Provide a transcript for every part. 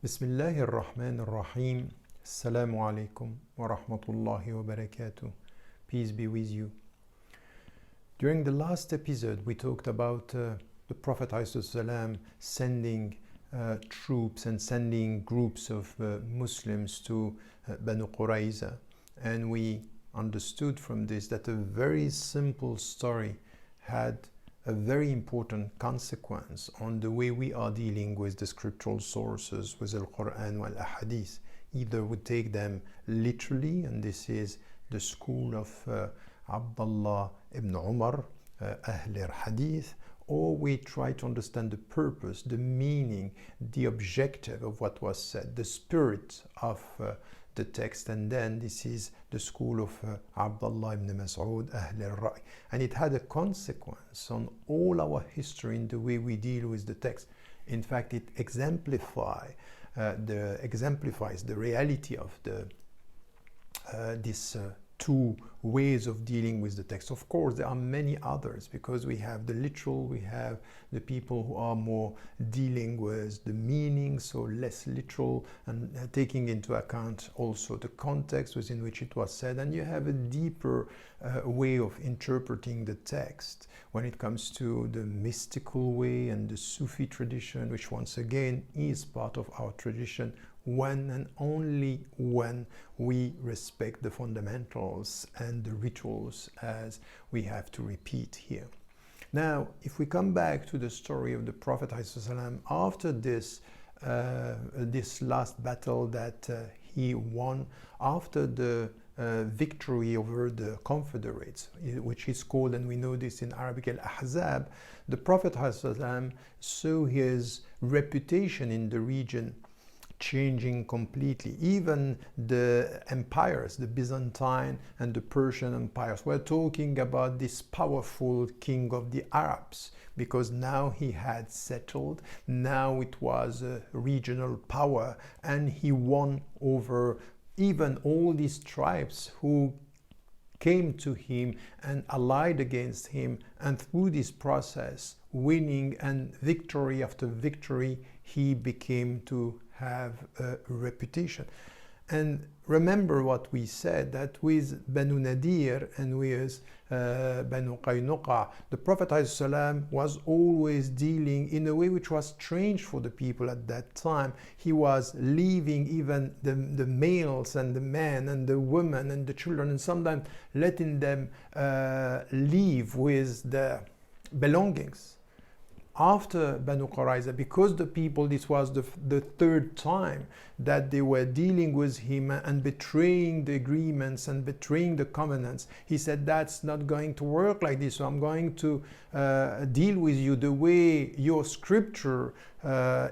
Bismillahir Rahmanir Rahim. Assalamu alaikum wa rahmatullahi wa barakatuh. Peace be with you. During the last episode, we talked about the Prophet ﷺ sending troops and sending groups of Muslims to Banu Qurayza. And we understood from this that a very simple story had a very important consequence on the way we are dealing with the scriptural sources, with the Quran wal Ahadith. Either we take them literally, and this is the school of Abdullah ibn Umar, Ahl al-Hadith, or we try to understand the purpose, the meaning, the objective of what was said, the spirit of the text, and then this is the school of Abdullah ibn Mas'ud, Ahl al-Ra'i. And it had a consequence on all our history in the way we deal with the text. In fact, it exemplifies the reality of these two ways of dealing with the text. Of course, there are many others, because we have the literal, we have the people who are more dealing with the meaning, so less literal, and taking into account also the context within which it was said. And you have a deeper way of interpreting the text when it comes to the mystical way and the Sufi tradition, which once again is part of our tradition, when and only when we respect the fundamentals and the rituals, as we have to repeat here. Now, if we come back to the story of the Prophet ﷺ, after this last battle that he won, after the victory over the Confederates, which is called, and we know this in Arabic, Al-Ahzab, the Prophet ﷺ saw his reputation in the region changing completely. Even the empires, the Byzantine and the Persian empires, were talking about this powerful king of the Arabs, because now he had settled, now it was a regional power, and he won over even all these tribes who came to him and allied against him, and through this process, winning and victory after victory, he became to have a reputation. And remember what we said, that with Banu Nadir and with Banu Qaynuqa, the Prophet ﷺ was always dealing in a way which was strange for the people at that time. He was leaving even the males and the men and the women and the children, and sometimes letting them leave with their belongings. After Banu Qurayza, because the people, this was the third time that they were dealing with him and betraying the agreements and betraying the covenants, he said, that's not going to work like this, so I'm going to deal with you the way your scripture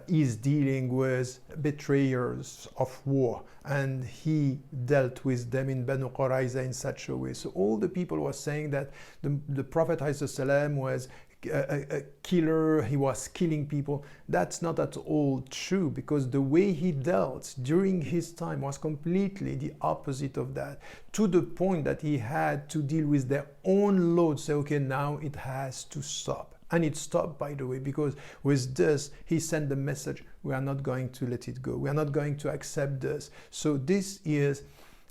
is dealing with betrayers of war. And he dealt with them in Banu Qurayza in such a way. So all the people were saying that the Prophet ﷺ was a killer, he was killing people. That's not at all true, because the way he dealt during his time was completely the opposite of that, to the point that he had to deal with their own load, say, okay, now it has to stop. And it stopped, by the way, because with this, he sent the message, we are not going to let it go. We are not going to accept this. So this is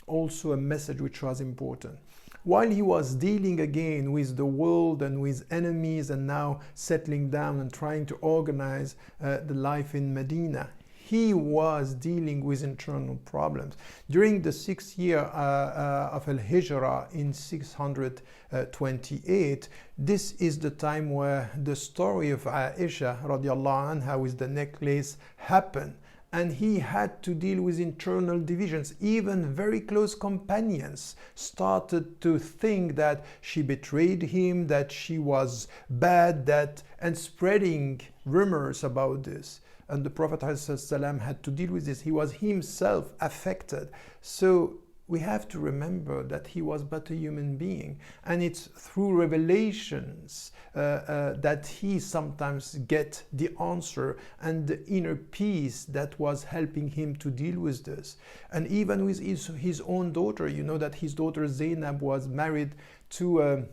also a message which was important. While he was dealing again with the world and with enemies, and now settling down and trying to organize the life in Medina, he was dealing with internal problems. During the 6th year of Al-Hijrah in 628, this is the time where the story of Aisha radiallahu anha with the necklace happened. And he had to deal with internal divisions. Even very close companions started to think that she betrayed him, that she was bad, and spreading rumors about this. And the Prophet ﷺ had to deal with this. He was himself affected. So we have to remember that he was but a human being, and it's through revelations that he sometimes get the answer and the inner peace that was helping him to deal with this. And even with his own daughter, you know that his daughter Zainab was married to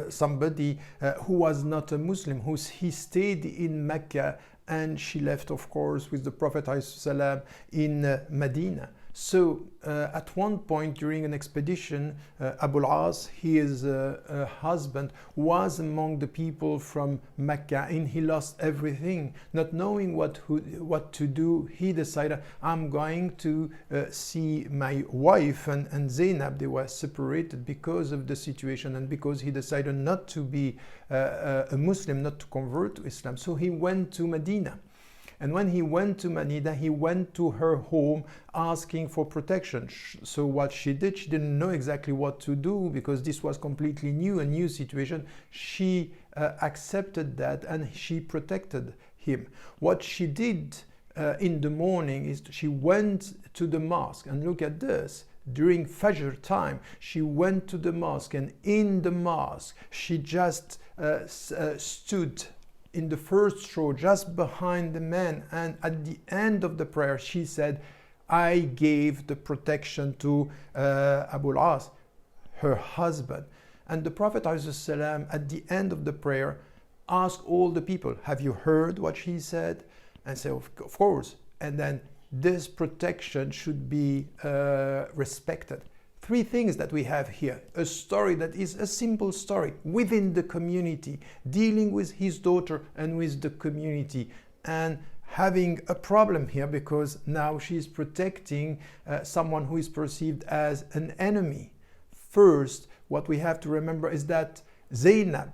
somebody who was not a Muslim, he stayed in Mecca and she left, of course, with the Prophet ﷺ in Medina. So at one point during an expedition, Abu al-As, his husband, was among the people from Mecca, and he lost everything. Not knowing what to do, he decided, I'm going to see my wife and Zainab. They were separated because of the situation and because he decided not to be a Muslim, not to convert to Islam. So he went to Medina. And when he went to Medina, he went to her home asking for protection. So what she did, she didn't know exactly what to do because this was completely new, a new situation. She accepted that and she protected him. What she did in the morning is she went to the mosque, and look at this. During Fajr time, she went to the mosque, and in the mosque, she just stood in the first row, just behind the man, and at the end of the prayer, she said, I gave the protection to Abu al-As, her husband. And the Prophet ﷺ, at the end of the prayer, asked all the people, have you heard what she said? And said, of course. And then this protection should be respected. Three things that we have here. A story that is a simple story within the community, dealing with his daughter and with the community, and having a problem here because now she's protecting someone who is perceived as an enemy. First, what we have to remember is that Zainab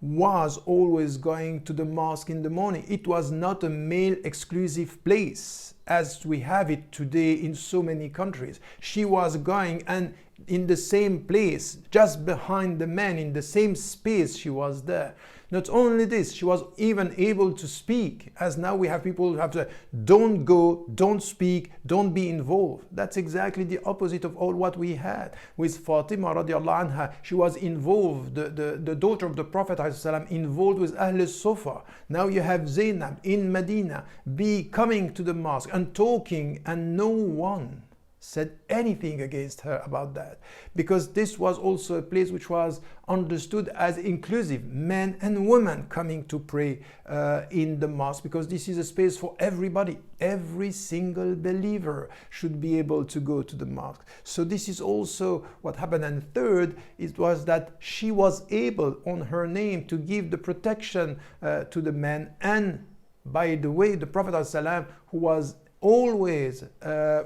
was always going to the mosque in the morning. It was not a male exclusive place as we have it today in so many countries. She was going, and in the same place, just behind the man, in the same space, she was there. Not only this, she was even able to speak, as now we have people who have to say, don't go, don't speak, don't be involved. That's exactly the opposite of all what we had. With Fatima radiallahu anha, she was involved, the daughter of the Prophet ﷺ, involved with Ahl al-Sufa. Now you have Zainab in Medina, coming to the mosque and talking, and no one said anything against her about that, because this was also a place which was understood as inclusive, men and women coming to pray in the mosque, because this is a space for everybody. Every single believer should be able to go to the mosque. So this is also what happened. And third, it was that she was able on her name to give the protection to the men. And by the way, the Prophet ﷺ, who was always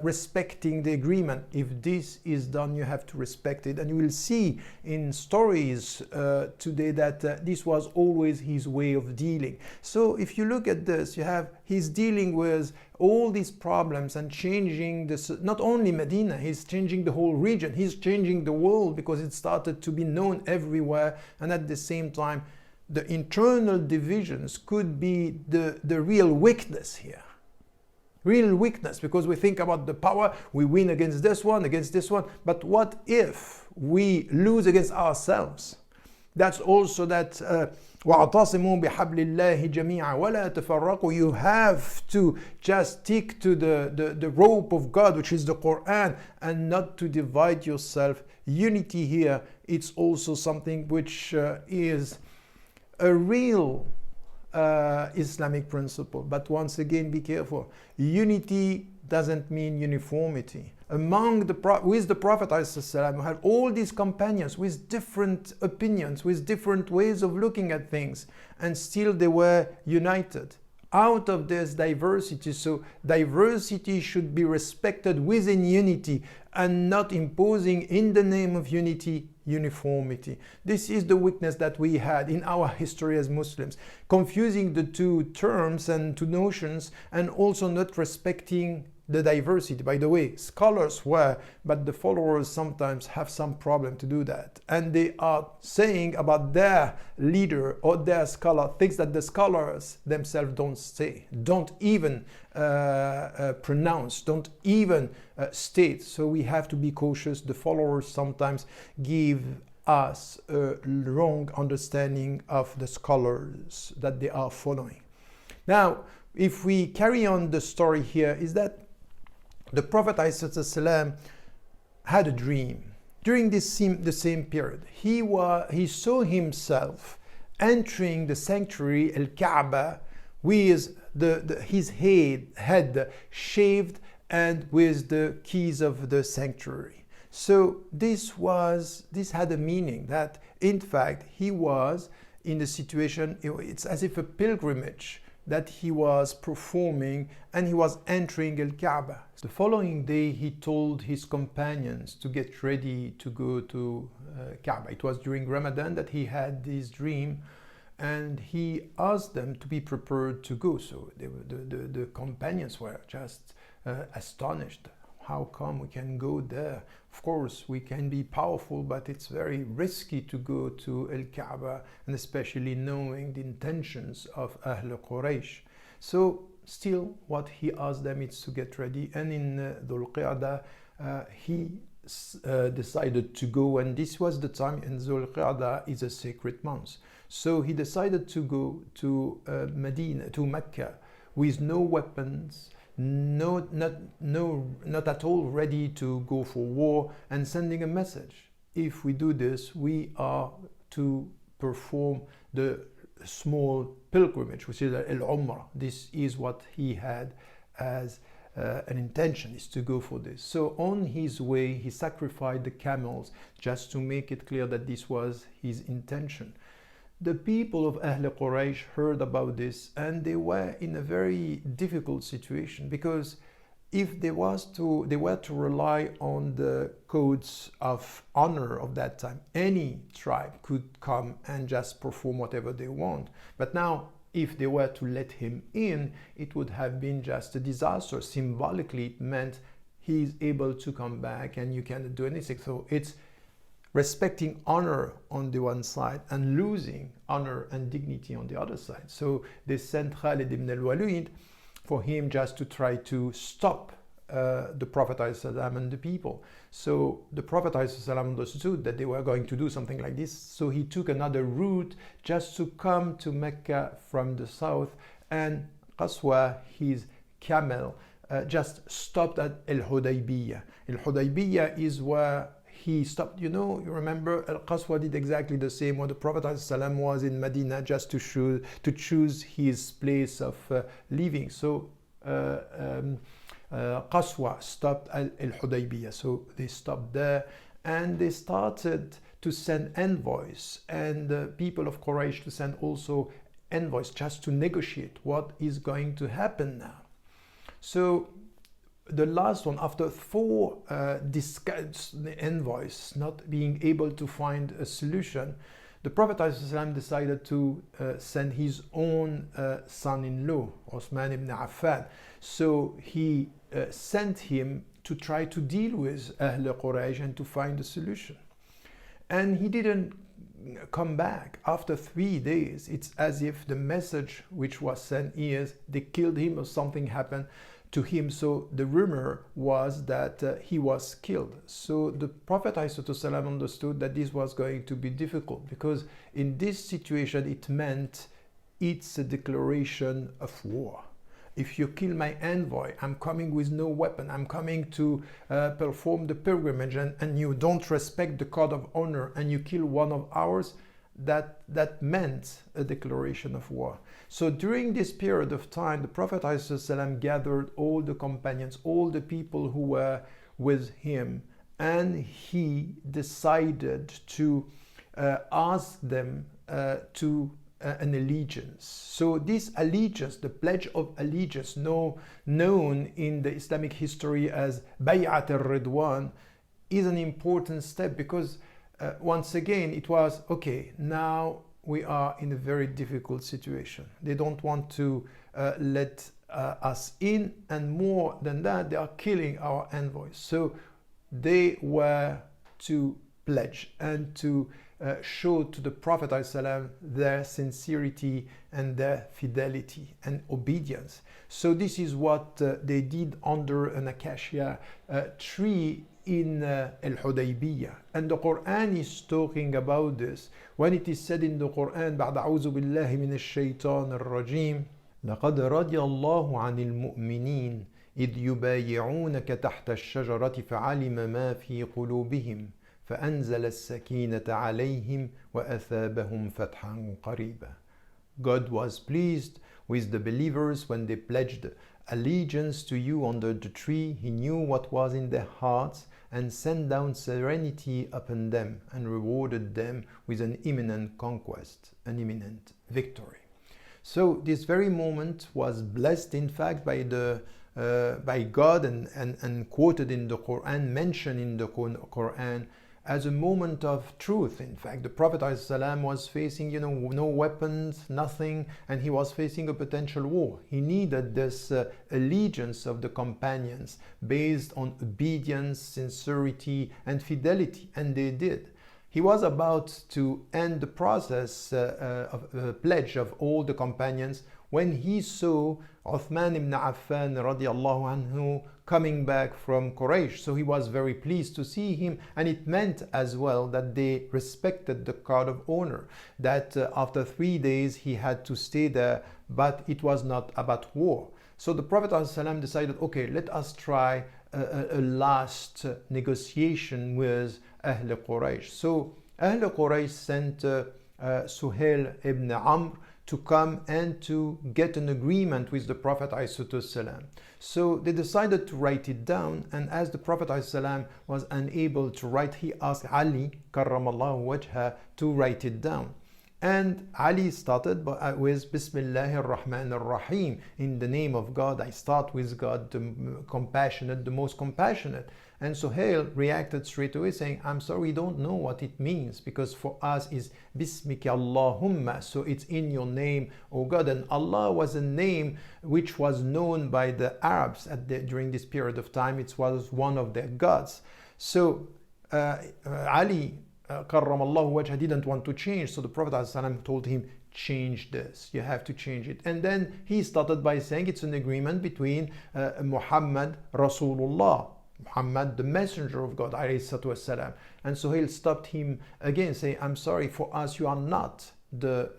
respecting the agreement. If this is done, you have to respect it. And you will see in stories today that this was always his way of dealing. So if you look at this, he's dealing with all these problems and changing this, not only Medina, he's changing the whole region, he's changing the world, because it started to be known everywhere. And at the same time, the internal divisions could be the real weakness here. Real weakness, because we think about the power, we win against this one, but what if we lose against ourselves? That's also that وَاعْتَصِمُوا بِحَبْلِ اللَّهِ جَمِيعًا وَلَا تَفَرَّقُوا. You have to just stick to the rope of God, which is the Quran, and not to divide yourself. Unity here, it's also something which is a real Islamic principle. But once again, be careful. Unity doesn't mean uniformity. With the Prophet ﷺ, we had all these companions with different opinions, with different ways of looking at things, and still they were united out of this diversity. So diversity should be respected within unity, and not imposing in the name of unity uniformity. This is the weakness that we had in our history as Muslims, confusing the two terms and two notions, and also not respecting the diversity. By the way, scholars were, but the followers sometimes have some problem to do that. And they are saying about their leader or their scholar things that the scholars themselves don't say, don't even pronounce, don't even state. So we have to be cautious. The followers sometimes give us a wrong understanding of the scholars that they are following. Now, if we carry on the story here, is that the Prophet ﷺ had a dream. During the same period, he saw himself entering the sanctuary, Al-Kaaba, with his head shaved and with the keys of the sanctuary. So this had a meaning that in fact he was in a situation, it's as if a pilgrimage that he was performing, and he was entering Al-Kaaba. The following day he told his companions to get ready to go to Kaaba. It was during Ramadan that he had this dream, and he asked them to be prepared to go. So the companions were just astonished. How come we can go there? Of course, we can be powerful, but it's very risky to go to Al-Kaaba, and especially knowing the intentions of Ahl Quraysh. So still, what he asked them is to get ready, and in Dhul Qa'dah, he decided to go, and this was the time, and Dhul Qa'dah is a sacred month. So he decided to go to Medina, to Mecca, with no weapons, not at all ready to go for war, and sending a message. If we do this, we are to perform the small pilgrimage, which is Al-Umrah. This is what he had as an intention, is to go for this. So on his way, he sacrificed the camels just to make it clear that this was his intention. The people of Ahl Quraysh heard about this, and they were in a very difficult situation, because if they were to rely on the codes of honor of that time, any tribe could come and just perform whatever they want. But now, if they were to let him in, it would have been just a disaster. Symbolically, it meant he's able to come back and you cannot do anything. So it's respecting honor on the one side and losing honor and dignity on the other side. So they sent Khalid ibn al-Walid for him just to try to stop the Prophet ﷺ and the people. So the Prophet ﷺ understood that they were going to do something like this. So he took another route just to come to Mecca from the south, and Qaswa, his camel, just stopped at Al-Hodeibiya. Al-Hodeibiya is where he stopped. You remember Al-Qaswa did exactly the same when the Prophet ﷺ was in Medina, just to choose his place of living. So Qaswa stopped at Al-Hodeibiya. So they stopped there, and they started to send envoys, and the people of Quraysh to send also envoys just to negotiate what is going to happen now. So the last one, after 4 envoys not being able to find a solution, the Prophet ﷺ decided to send his own son-in-law, Osman ibn Affan. So he sent him to try to deal with Ahl Quraysh and to find a solution. And he didn't come back. After 3 days, it's as if the message which was sent is they killed him or something happened to him. So the rumor was that he was killed. So the Prophet ﷺ understood that this was going to be difficult, because in this situation it meant it's a declaration of war. If you kill my envoy, I'm coming with no weapon, I'm coming to perform the pilgrimage, and you don't respect the code of honor and you kill one of ours, that meant a declaration of war. So during this period of time, the Prophet ﷺ gathered all the companions, all the people who were with him, and he decided to ask them to an allegiance. So this allegiance, the pledge of allegiance, known in the Islamic history as Bay'at al-Ridwan, is an important step, because once again it was, okay, now we are in a very difficult situation. They don't want to let us in, and more than that, they are killing our envoys. So they were to pledge and to show to the Prophet ﷺ their sincerity and their fidelity and obedience. So this is what they did under an acacia tree in Al-Hodeibiya. And the Quran is talking about this when it is said in the Quran, بعد أعوذ بالله من الشيطان الرجيم لقد رضي الله عن المؤمنين إذ يبايعونك تحت الشجرة فعلم ما في قلوبهم فأنزل السكينة عليهم وأثابهم فتحا قريبا. God was pleased with the believers when they pledged allegiance to you under the tree. He knew what was in their hearts and sent down serenity upon them and rewarded them with an imminent conquest, an imminent victory. So this very moment was blessed, in fact, by God and quoted in the Quran, mentioned in the Quran as a moment of truth. In fact, the Prophet ﷺ was facing, no weapons, nothing, and he was facing a potential war. He needed this allegiance of the companions based on obedience, sincerity, and fidelity, and they did. He was about to end the process of pledge of all the companions when he saw Uthman ibn Affan radiallahu anhu coming back from Quraysh. So he was very pleased to see him, and it meant as well that they respected the code of honor, that after 3 days he had to stay there, but it was not about war. So the Prophet ﷺ decided, okay, let us try a last negotiation with Ahl Quraysh. So Ahl Quraysh sent Suhail ibn Amr to come and to get an agreement with the Prophet ﷺ. So they decided to write it down, and as the Prophet ﷺ was unable to write, he asked Ali karramallahu wajha to write it down. And Ali started with Bismillahir Rahmanir Rahim. In the name of God, I start with God, the compassionate, the most compassionate. And Suhail reacted straight away saying, I'm sorry, we don't know what it means, because for us is Bismika Allahumma, so it's in your name, O God. And Allah was a name which was known by the Arabs during this period of time. It was one of their gods. So Ali karramallahu wajha didn't want to change, so the Prophet ﷺ told him, change this, you have to change it. And then he started by saying it's an agreement between Muhammad Rasulullah, Muhammad the messenger of God alayhi salatu wassalam. And Suhail stopped him again, saying, I'm sorry, for us you are not the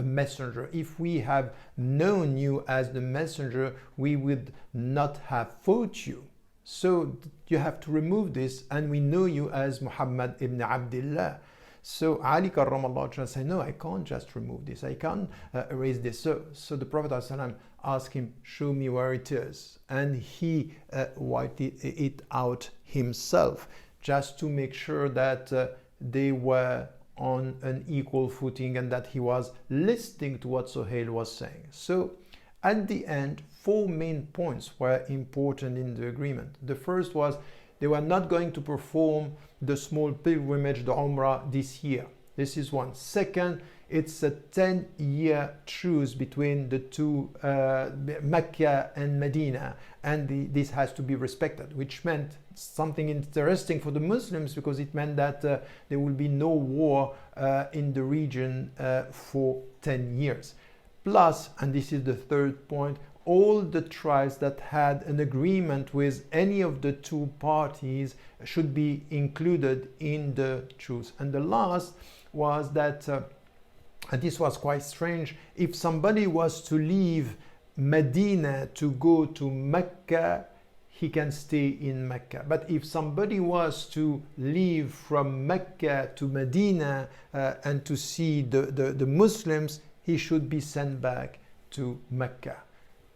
messenger. If we have known you as the messenger, we would not have fought you. So you have to remove this, and we know you as Muhammad ibn Abdullah. So Ali karramallahu wajhah said, no, I can't just remove this, I can't erase this. So the Prophet ﷺ asked him, show me where it is. And he wiped it out himself, just to make sure that they were on an equal footing and that he was listening to what Suhail was saying. So at the end, 4 main points were important in the agreement. The first was they were not going to perform the small pilgrimage, the Umrah, this year. This is one. Second, it's a 10-year truce between the two, Mecca and Medina, and this has to be respected, which meant something interesting for the Muslims, because it meant that there will be no war in the region for 10 years. Plus, and this is the third point, all the tribes that had an agreement with any of the two parties should be included in the truce. And the last was that, and this was quite strange, if somebody was to leave Medina to go to Mecca, he can stay in Mecca. But if somebody was to leave from Mecca to Medina and to see the Muslims, he should be sent back to Mecca.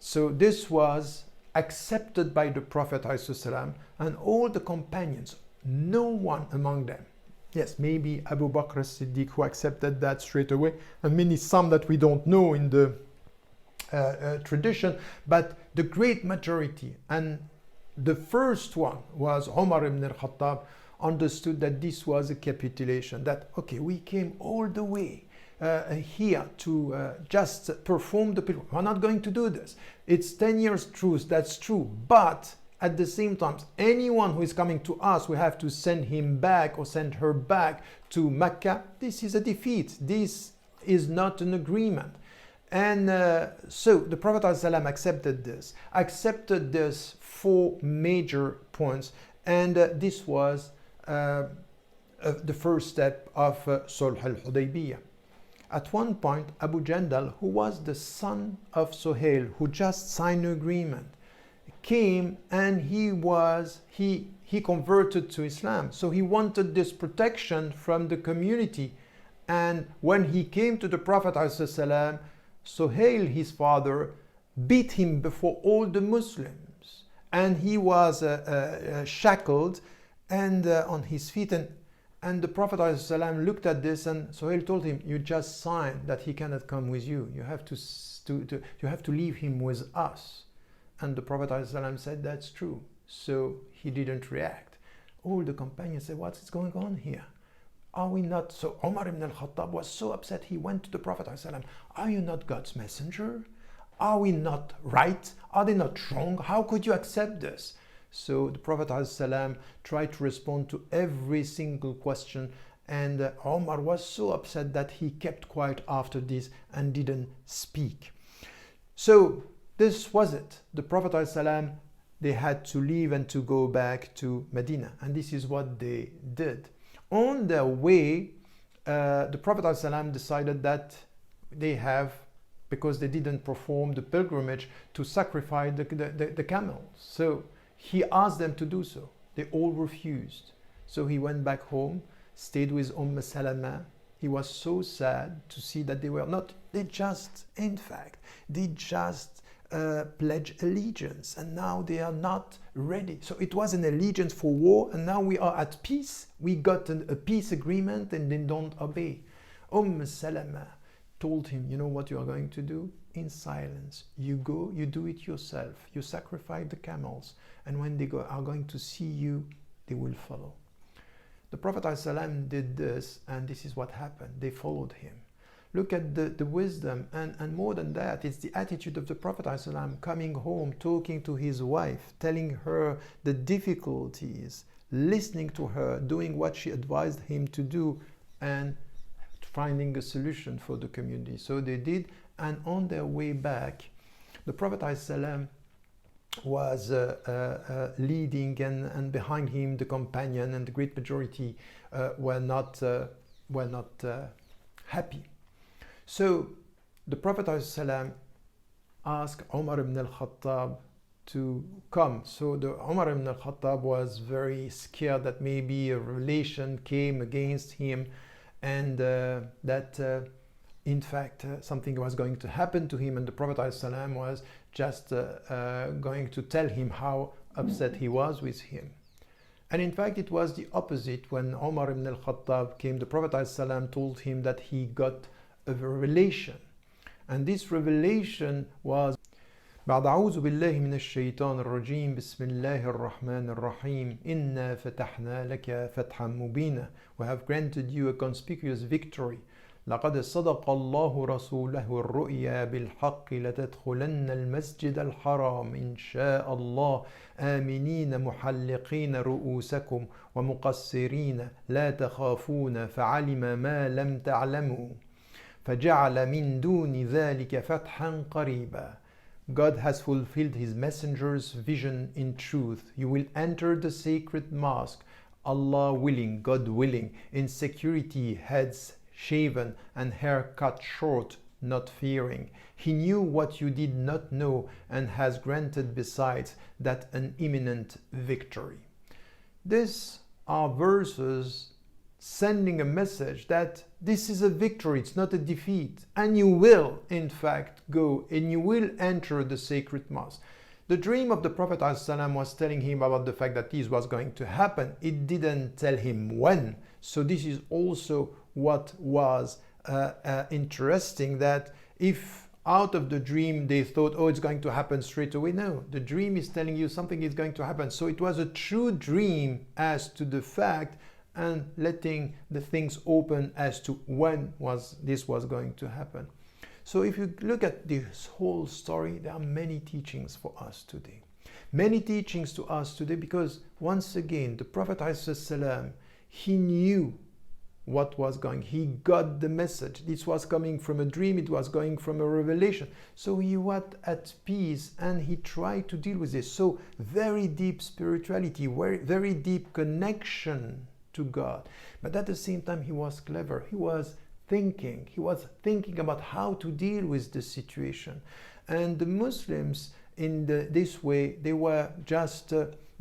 So this was accepted by the Prophet ﷺ and all the companions. No one among them, yes, maybe Abu Bakr as-Siddiq, who accepted that straight away, and some that we don't know in the tradition, but the great majority, and the first one was Umar ibn al-Khattab, understood that this was a capitulation, that okay, we came all the way here to just perform the pilgrimage. We're not going to do this. It's 10 years truce, that's true, but at the same time, anyone who is coming to us, we have to send him back or send her back to Mecca. This is a defeat. This is not an agreement. And so the Prophet ﷺ accepted this 4 major points, and this was the first step of Sulh al-Hodeibiya. At one point, Abu Jandal, who was the son of Suhail, who just signed an agreement, came and he converted to Islam. So he wanted this protection from the community. And when he came to the Prophet ﷺ, Suhail, his father, beat him before all the Muslims, and he was shackled and on his feet. And the Prophet ﷺ looked at this, and Suhail told him, "You just signed that he cannot come with you. You have to leave him with us." And the Prophet ﷺ said, "That's true." So he didn't react. All the companions said, "What is going on here? Are we not?" So Umar ibn al-Khattab was so upset. He went to the Prophet ﷺ, "Are you not God's messenger? Are we not right? Are they not wrong? How could you accept this?" So the Prophet ﷺ tried to respond to every single question, and Omar was so upset that he kept quiet after this and didn't speak. So this was it. The Prophet ﷺ, they had to leave and to go back to Medina, and this is what they did. On their way, the Prophet ﷺ decided that they have, because they didn't perform the pilgrimage, to sacrifice the camels. So he asked them to do so. They all refused. So he went back home, stayed with Salama. He was so sad to see that they were not, they just pledge allegiance, and now they are not ready. So it was an allegiance for war, and now we are at peace. We got a peace agreement, and they don't obey. Salama told him, "You know what you are going to do? In silence. You go, you do it yourself. You sacrifice the camels, and when they are going to see you, they will follow." The Prophet ﷺ did this, and this is what happened. They followed him. Look at the wisdom, and more than that, it's the attitude of the Prophet ﷺ coming home, talking to his wife, telling her the difficulties, listening to her, doing what she advised him to do, and finding a solution for the community. So they did, and on their way back, the Prophet ﷺ was leading, and behind him the companion, and the great majority were not happy. So the Prophet ﷺ asked Umar ibn al-Khattab to come. So the Umar ibn al-Khattab was very scared that maybe a relation came against him, and that in fact something was going to happen to him, and the Prophet ﷺ was just going to tell him how upset he was with him. And in fact it was the opposite. When Umar ibn al-Khattab came, the Prophet ﷺ told him that he got a revelation, and this revelation was بعد أعوذ بالله من الشيطان الرجيم بسم الله الرحمن الرحيم إنا فتحنا لك فتحا مبينا. We have granted you a conspicuous victory. لقد صدق الله رسوله الرؤيا بالحق لتدخلن المسجد الحرام إن شاء الله آمنين محلقين رؤوسكم ومقصرين لا تخافون فعلم ما لم تعلموا فجعل من دون ذلك فتحا قريبا. God has fulfilled his messenger's vision in truth. You will enter the sacred mosque, Allah willing, God willing, in security, heads shaven and hair cut short, not fearing. He knew what you did not know, and has granted besides that an imminent victory. These are verses sending a message that this is a victory, it's not a defeat, and you will in fact go and you will enter the sacred mosque. The dream of the Prophet ﷺ was telling him about the fact that this was going to happen. It didn't tell him when. So this is also what was interesting, that if out of the dream they thought, oh, it's going to happen straight away. No, the dream is telling you something is going to happen. So it was a true dream as to the fact, and letting the things open as to when this was going to happen. So if you look at this whole story, there are many teachings for us today. Many teachings to us today, because once again, the Prophet ﷺ, he knew what was going. He got the message. This was coming from a dream. It was going from a revelation. So he was at peace, and he tried to deal with this. So very deep spirituality, very deep connection to God. But at the same time, he was clever. He was thinking about how to deal with the situation. And the Muslims in this way, they were just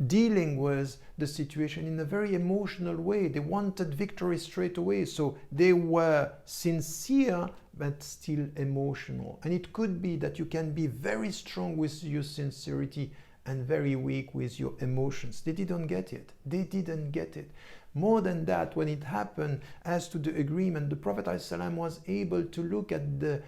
dealing with the situation in a very emotional way. They wanted victory straight away. So they were sincere, but still emotional. And it could be that you can be very strong with your sincerity and very weak with your emotions. They didn't get it. They didn't get it. More than that, when it happened as to the agreement, the Prophet ﷺ was able to look at the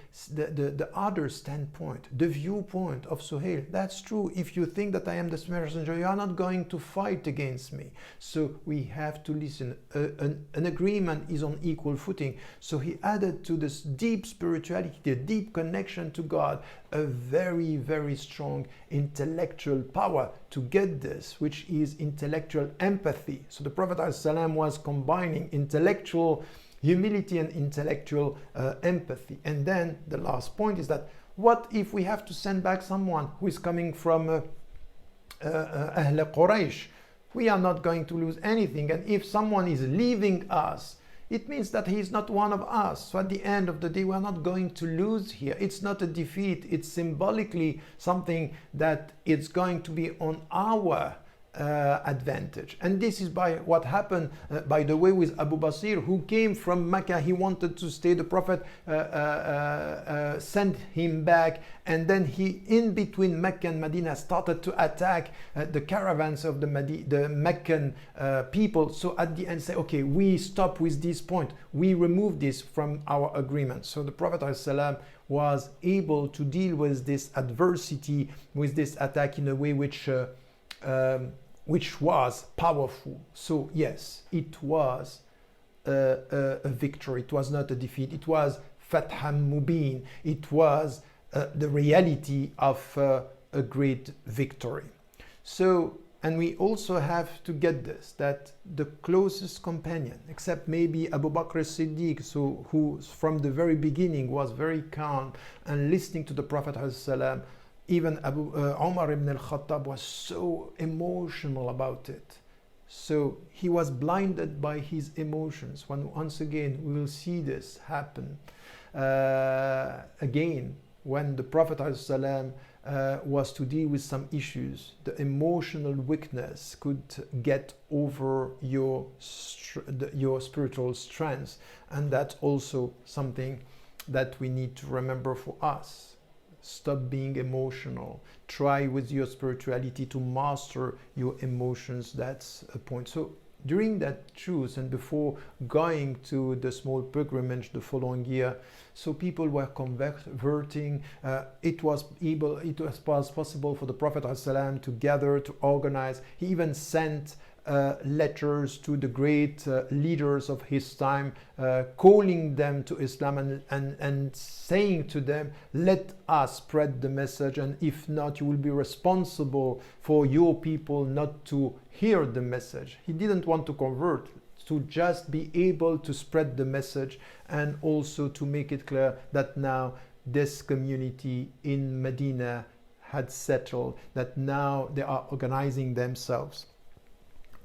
other standpoint, the viewpoint of Suhail. That's true. If you think that I am the messenger, you are not going to fight against me. So we have to listen. An agreement is on equal footing. So he added to this deep spirituality, the deep connection to God, a very, very strong intellectual power to get this, which is intellectual empathy. So the Prophet ﷺ was combining intellectual humility and intellectual empathy. And then the last point is that what if we have to send back someone who is coming from Ahl Quraysh? We are not going to lose anything. And if someone is leaving us, it means that he is not one of us. So at the end of the day, we are not going to lose here. It's not a defeat. It's symbolically something that it's going to be on our advantage. And this is by what happened, by the way, with Abu Basir, who came from Mecca. He wanted to stay. The Prophet sent him back, and then he, in between Mecca and Medina, started to attack the caravans of the Meccan people. So at the end, say, okay, we stop with this point. We remove this from our agreement. So the Prophet ﷺ was able to deal with this adversity, with this attack in a way which was powerful. So yes, it was a victory. It was not a defeat. It was Fatham Mubin. It was the reality of a great victory. So, and we also have to get this, that the closest companion, except maybe Abu Bakr as-Siddiq, so who from the very beginning was very calm and listening to the Prophet ﷺ, even Umar ibn al-Khattab was so emotional about it. So he was blinded by his emotions. Once again, we will see this happen again when the Prophet ﷺ was to deal with some issues. The emotional weakness could get over your spiritual strength. And that's also something that we need to remember for us. Stop being emotional. Try with your spirituality to master your emotions. That's a point. So during that truce and before going to the small pilgrimage the following year, so people were converting. It was possible for the Prophet ﷺ to gather, to organize. He even sent letters to the great leaders of his time, calling them to Islam and saying to them, let us spread the message, and if not, you will be responsible for your people not to hear the message. He didn't want to convert, to just be able to spread the message and also to make it clear that now this community in Medina had settled, that now they are organizing themselves.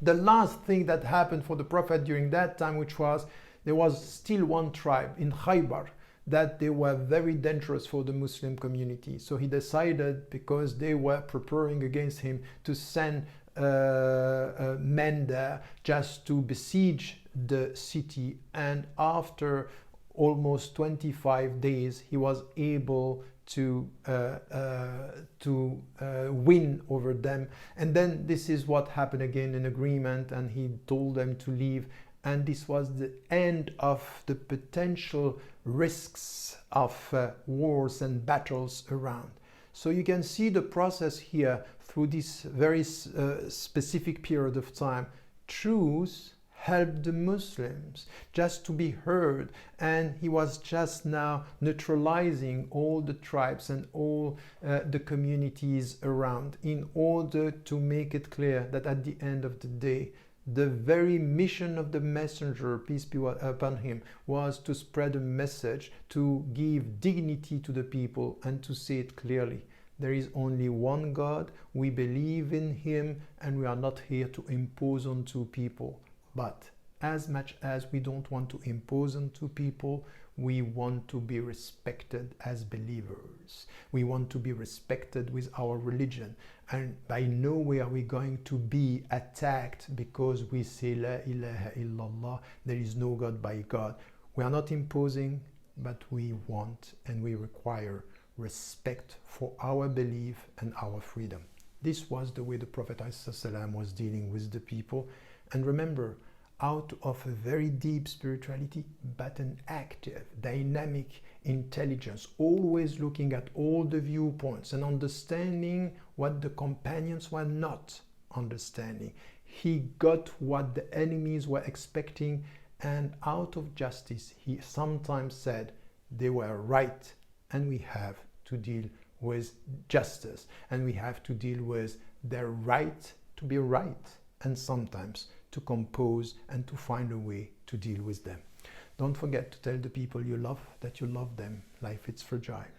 The last thing that happened for the Prophet during that time, which was, there was still one tribe in Khaybar that they were very dangerous for the Muslim community. So he decided, because they were preparing against him, to send men there just to besiege the city. And after almost 25 days, he was able to win over them. And then this is what happened again, in agreement, and he told them to leave. And this was the end of the potential risks of wars and battles around. So you can see the process here through this very specific period of time. Truth helped the Muslims just to be heard, and he was just now neutralizing all the tribes and all the communities around, in order to make it clear that at the end of the day, the very mission of the messenger, peace be upon him, was to spread a message, to give dignity to the people, and to say it clearly. There is only one God, we believe in him, and we are not here to impose on two people. But as much as we don't want to impose onto people, we want to be respected as believers. We want to be respected with our religion. And by no way are we going to be attacked because we say La ilaha illallah, there is no God by God. We are not imposing, but we want and we require respect for our belief and our freedom. This was the way the Prophet ﷺ was dealing with the people. And remember, out of a very deep spirituality, but an active, dynamic intelligence, always looking at all the viewpoints and understanding what the companions were not understanding. He got what the enemies were expecting, and out of justice, he sometimes said they were right, and we have to deal with justice, and we have to deal with their right to be right, and sometimes to compose and to find a way to deal with them. Don't forget to tell the people you love that you love them. Life is fragile.